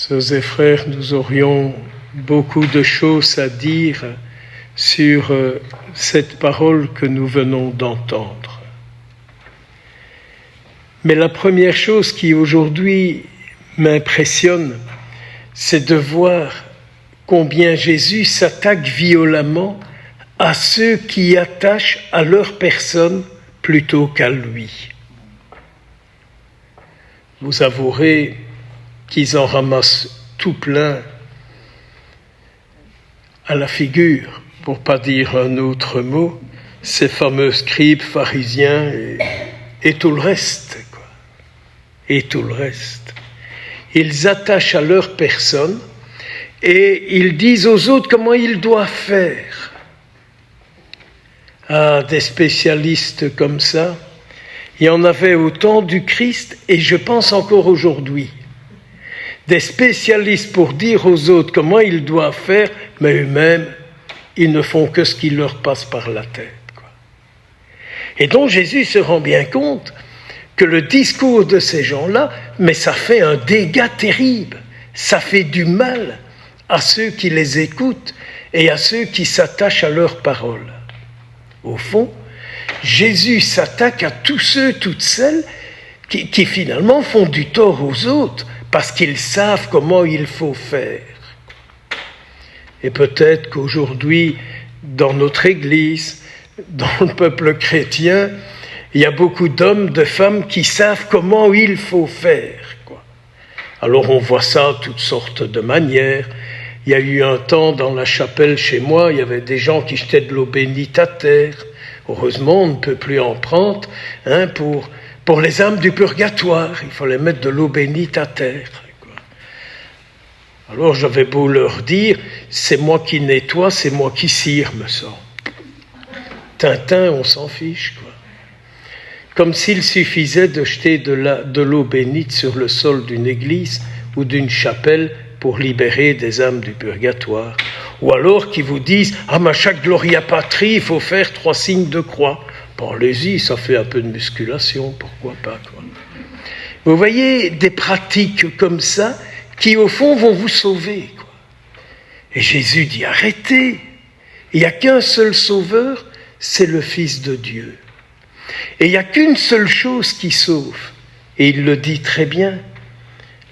Sœurs et frères, nous aurions beaucoup de choses à dire sur cette parole que nous venons d'entendre. Mais la première chose qui aujourd'hui m'impressionne, c'est de voir combien Jésus s'attaque violemment à ceux qui attachent à leur personne plutôt qu'à lui. Vous avouerez qu'ils en ramassent tout plein à la figure, pour pas dire un autre mot, ces fameux scribes pharisiens et tout le reste, quoi. Et tout le reste. Ils attachent à leur personne et ils disent aux autres comment ils doivent faire. Ah, des spécialistes comme ça, il y en avait au temps du Christ et je pense encore aujourd'hui. Des spécialistes pour dire aux autres comment ils doivent faire, mais eux-mêmes, ils ne font que ce qui leur passe par la tête, quoi. Et donc Jésus se rend bien compte que le discours de ces gens-là, mais ça fait un dégât terrible, ça fait du mal à ceux qui les écoutent et à ceux qui s'attachent à leurs paroles. Au fond, Jésus s'attaque à tous ceux, toutes celles qui finalement font du tort aux autres, parce qu'ils savent comment il faut faire. Et peut-être qu'aujourd'hui, dans notre Église, dans le peuple chrétien, il y a beaucoup d'hommes, de femmes qui savent comment il faut faire, quoi. Alors on voit ça de toutes sortes de manières. Il y a eu un temps dans la chapelle chez moi, il y avait des gens qui jetaient de l'eau bénite à terre. Heureusement, on ne peut plus en prendre, pour les âmes du purgatoire, il fallait mettre de l'eau bénite à terre, quoi. Alors j'avais beau leur dire, c'est moi qui nettoie, c'est moi qui cire, me semble. Tintin, on s'en fiche, quoi. Comme s'il suffisait de jeter de l'eau bénite sur le sol d'une église ou d'une chapelle pour libérer des âmes du purgatoire. Ou alors qu'ils vous disent, mais chaque Gloria Patri, il faut faire 3 signes de croix. Parlez-y, ça fait un peu de musculation, pourquoi pas, quoi. Vous voyez des pratiques comme ça qui, au fond, vont vous sauver, quoi. Et Jésus dit, arrêtez. Il n'y a qu'un seul sauveur, c'est le Fils de Dieu. Et il n'y a qu'une seule chose qui sauve. Et il le dit très bien,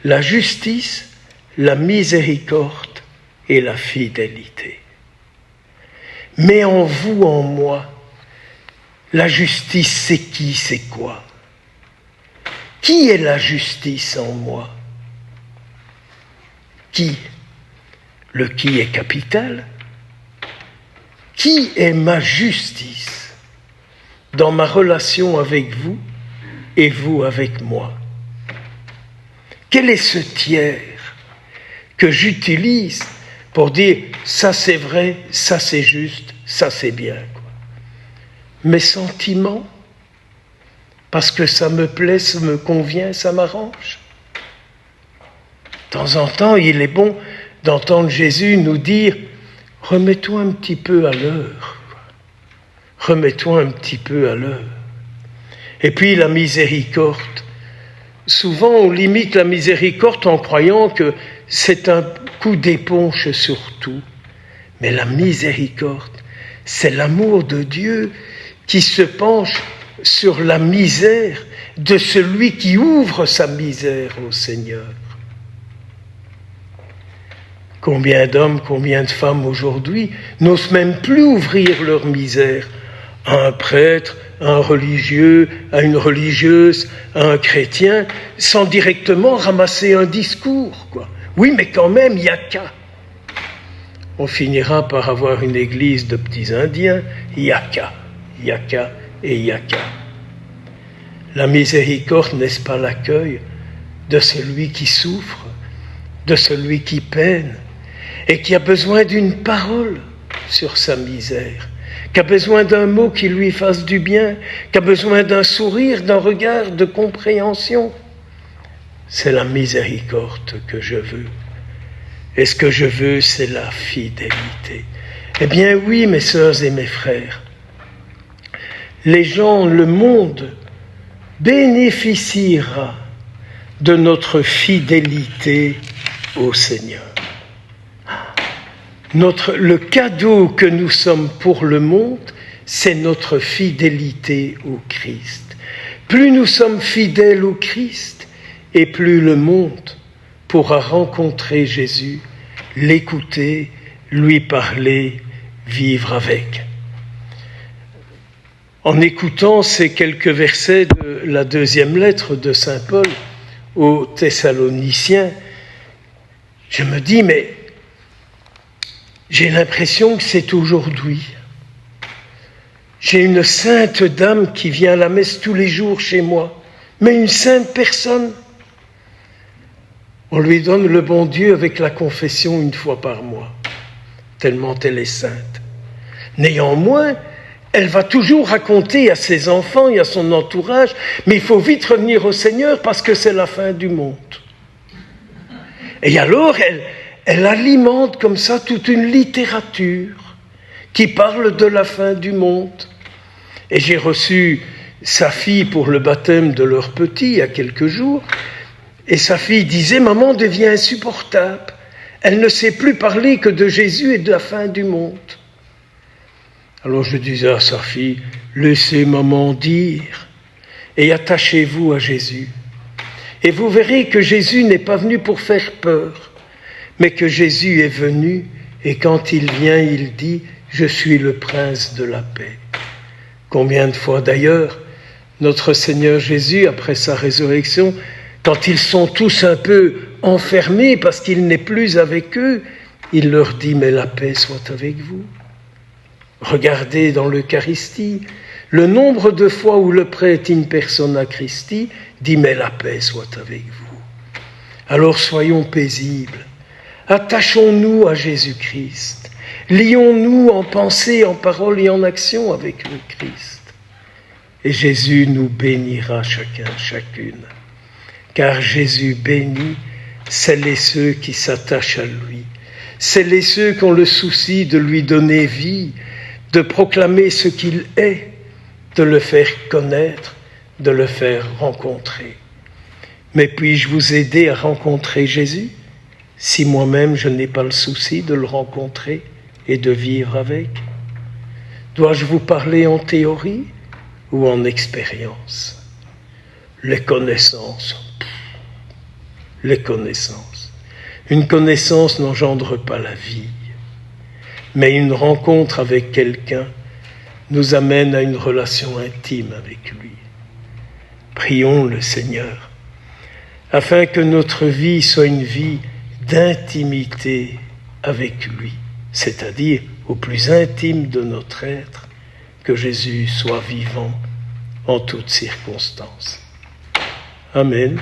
la justice, la miséricorde et la fidélité. Mais en vous, en moi, la justice, c'est qui, c'est quoi? Qui est la justice en moi? Qui? Le qui est capital. Qui est ma justice dans ma relation avec vous et vous avec moi? Quel est ce tiers que j'utilise pour dire ça c'est vrai, ça c'est juste, ça c'est bien, quoi? Mes sentiments, parce que ça me plaît, ça me convient, ça m'arrange. De temps en temps, il est bon d'entendre Jésus nous dire « Remets-toi un petit peu à l'heure. Remets-toi un petit peu à l'heure. » Et puis la miséricorde. Souvent, on limite la miséricorde en croyant que c'est un coup d'éponge sur tout. Mais la miséricorde, c'est l'amour de Dieu qui se penche sur la misère de celui qui ouvre sa misère au Seigneur. Combien d'hommes, combien de femmes aujourd'hui n'osent même plus ouvrir leur misère à un prêtre, à un religieux, à une religieuse, à un chrétien, sans directement ramasser un discours, quoi. Oui, mais quand même, il n'y a qu'à. On finira par avoir une église de petits Indiens, il n'y a qu'à. Yaka et Yaka. La miséricorde, n'est-ce pas l'accueil de celui qui souffre, de celui qui peine, et qui a besoin d'une parole sur sa misère, qui a besoin d'un mot qui lui fasse du bien, qui a besoin d'un sourire, d'un regard de compréhension. C'est la miséricorde que je veux. Et ce que je veux, c'est la fidélité. Eh bien oui, mes sœurs et mes frères, les gens, le monde bénéficiera de notre fidélité au Seigneur. Le cadeau que nous sommes pour le monde, c'est notre fidélité au Christ. Plus nous sommes fidèles au Christ, et plus le monde pourra rencontrer Jésus, l'écouter, lui parler, vivre avec. En écoutant ces quelques versets de la deuxième lettre de Saint Paul aux Thessaloniciens, je me dis, mais j'ai l'impression que c'est aujourd'hui. J'ai une sainte dame qui vient à la messe tous les jours chez moi, mais une sainte personne. On lui donne le bon Dieu avec la confession une fois par mois, tellement elle est sainte. Néanmoins, elle va toujours raconter à ses enfants et à son entourage, mais il faut vite revenir au Seigneur parce que c'est la fin du monde. Et alors, elle alimente comme ça toute une littérature qui parle de la fin du monde. Et j'ai reçu sa fille pour le baptême de leur petit il y a quelques jours, et sa fille disait « Maman devient insupportable, elle ne sait plus parler que de Jésus et de la fin du monde. » Alors je disais à sa fille « Laissez maman dire et attachez-vous à Jésus. Et vous verrez que Jésus n'est pas venu pour faire peur, mais que Jésus est venu et quand il vient, il dit « Je suis le prince de la paix ». Combien de fois d'ailleurs, notre Seigneur Jésus, après sa résurrection, quand ils sont tous un peu enfermés parce qu'il n'est plus avec eux, il leur dit « Mais la paix soit avec vous ». Regardez dans l'Eucharistie, le nombre de fois où le prêtre in persona Christi dit « Mais la paix soit avec vous ». Alors soyons paisibles, attachons-nous à Jésus-Christ, lions-nous en pensée, en parole et en action avec le Christ. Et Jésus nous bénira chacun, chacune. Car Jésus bénit celles et ceux qui s'attachent à lui, celles et ceux qui ont le souci de lui donner vie, de proclamer ce qu'il est, de le faire connaître, de le faire rencontrer. Mais puis-je vous aider à rencontrer Jésus, si moi-même je n'ai pas le souci de le rencontrer et de vivre avec? Dois-je vous parler en théorie ou en expérience? Les connaissances. Une connaissance n'engendre pas la vie, mais une rencontre avec quelqu'un nous amène à une relation intime avec lui. Prions le Seigneur, afin que notre vie soit une vie d'intimité avec lui, c'est-à-dire au plus intime de notre être, que Jésus soit vivant en toutes circonstances. Amen.